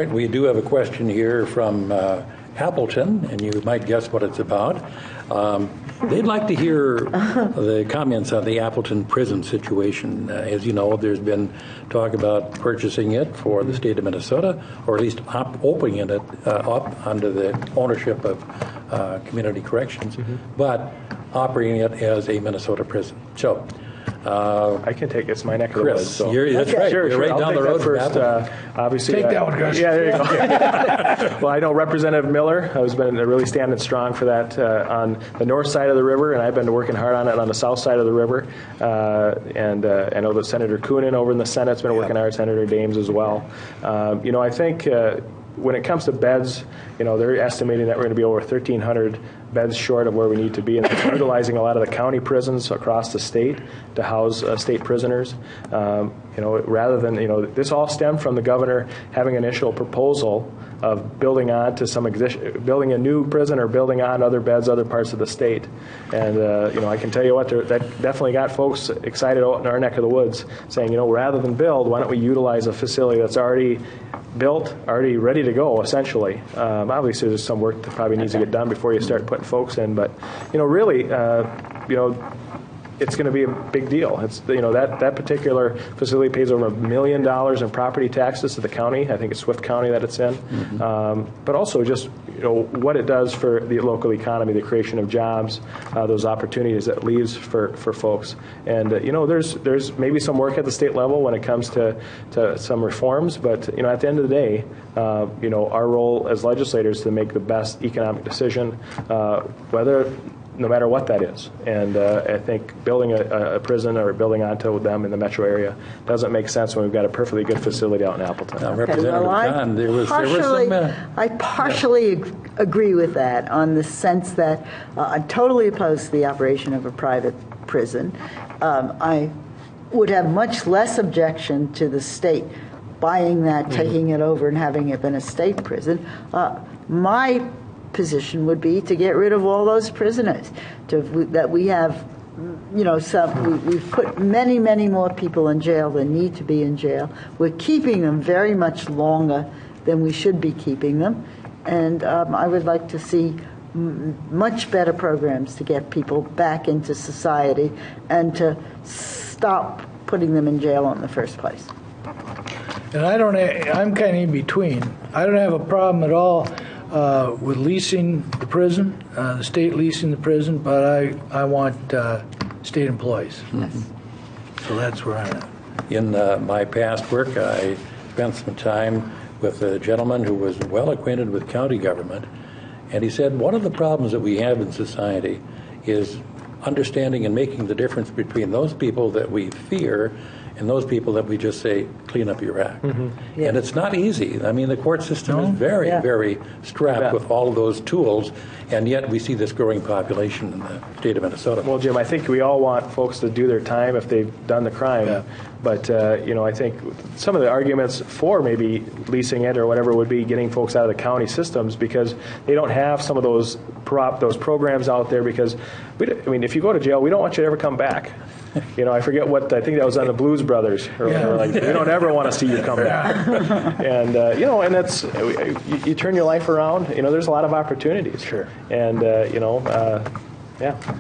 We do have a question here from Appleton, and you might guess what it's about. They'd like to hear the comments on the Appleton prison situation. As you know, there's been talk about purchasing it for the state of Minnesota, or at least opening it up under the ownership of Community Corrections, but operating it as a Minnesota prison. So, I can take it's my neck of the woods. So. That's right. Sure, You're right I'll down the road first. Obviously, take that one, Gus. Yeah, there you go. Well, I know Representative Miller has been really standing strong for that on the north side of the river, and I've been working hard on it on the south side of the river. And I know that Senator Coonan over in the Senate's been working hard, Senator Dames as well. I think when it comes to beds, they're estimating that we're going to be over 1,300 beds short of where we need to be, and they're utilizing a lot of the county prisons across the state to house state prisoners. Rather than, this all stemmed from the governor having an initial proposal of building on to building a new prison or building on other beds, other parts of the state. And, I can tell you what, that definitely got folks excited out in our neck of the woods, saying, rather than build, why don't we utilize a facility that's already built, already ready to go, essentially. Obviously, there's some work that probably needs to get done before you start putting folks in, but, really, it's going to be a big deal. It's that particular facility pays over $1 million in property taxes to the county. I think it's Swift County that it's in. But also just what it does for the local economy, the creation of jobs, those opportunities that leaves for folks. And there's maybe some work at the state level when it comes to some reforms. But at the end of the day, our role as legislators is to make the best economic decision, no matter what that is. And I think building a prison or building onto them in the metro area doesn't make sense when we've got a perfectly good facility out in Appleton. Representative John, there was some... I partially agree with that on the sense that I'm totally opposed to the operation of a private prison. I would have much less objection to the state buying that, taking it over, and having it in a state prison. My position would be to get rid of all those prisoners. That we have, we've put many, many more people in jail than need to be in jail. We're keeping them very much longer than we should be keeping them, and I would like to see much better programs to get people back into society and to stop putting them in jail in the first place. And I'm kind of in between. I don't have a problem at all with leasing the prison, the state leasing the prison, but I want state employees. So that's where I'm at. In my past work, I spent some time with a gentleman who was well acquainted with county government, and he said one of the problems that we have in society is understanding and making the difference between those people that we fear and those people that we just say, clean up your act. And it's not easy. I mean, the court system is very, very strapped with all of those tools, and yet we see this growing population in the state of Minnesota. Well, Jim, I think we all want folks to do their time if they've done the crime. But, I think some of the arguments for maybe leasing it or whatever would be getting folks out of the county systems because they don't have some of those programs out there because, if you go to jail, we don't want you to ever come back. I forget I think that was on the Blues Brothers. Or we don't ever want to see you come back. And, and that's, you turn your life around, there's a lot of opportunities. Sure. And, yeah.